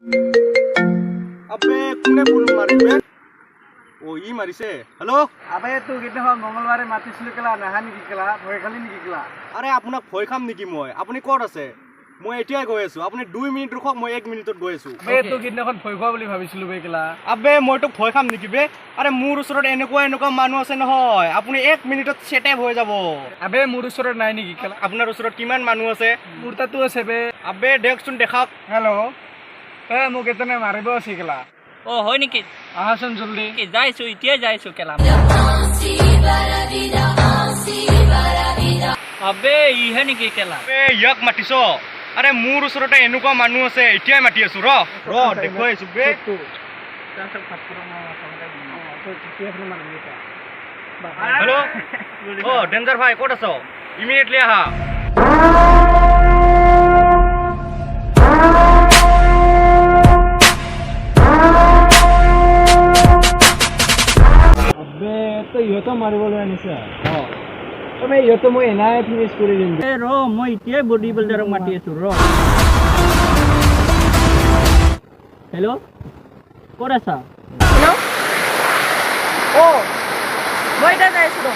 अबे কোনে ফোন মাৰিছে ও ই মাৰিছে হেল্ল' আবে তো কেইদিনখন মঙ্গলবাৰে মাতিছিলো কেলা নাহা নেকি কেলা ভয় খালি নেকি কেলা আৰে আপোনাক ভয় খাম নেকি মই আপুনি ক'ত আছে মই এতিয়াই গৈ আছো আপুনি 2 মিনিট ৰখক মই 1 মিনিটত গৈ আছো আবে তো কেইদিনখন ভয় খোৱা বুলি ভাবিছিলো বে কেলা আবে মই তোক ভয় খাম নেকি বে আৰে মোৰ ওচৰত এনেকুৱা মানুহ আছে নহয় আপুনি 1 মিনিটত সেটেপ হৈ যাব আবে মোৰ ওচৰত নাই নেকি কেলা আপোনাৰ ওচৰত কিমান মানুহ আছে মোৰ তাতো আছে বে আবে দেখচোন দেখাওক হেল্ল' মোক এজনে মাৰিব আছে কেলা ও হয় নেকি আহাচোন জলদি কি যাইছো এতিয়া যাইছো কেলাম আবে ইহে নেকি কেলা আবে ইয়াক মাতিছ আৰে মোৰ ওচৰতে এনেকুৱা মানুহ আছে এতিয়াই মাতি আছো ৰ দেখুৱাই আছো বে হেল্ল' ও ডেঞ্জাৰ ভাই ক'ত আছ ইমিডিয়েটলি আহা আবে তো ইহঁতো মাৰিবলৈ আনিছা তবে ইহঁতো মই এনাই ফিনিছ কৰি দিম এ ৰ মই এতিয়াই বডি বিল্ডাৰক মাতি আছো ৰ হেল্ল' ক'ত আছা হেল্ল' মই এতিয়া যাই আছোঁ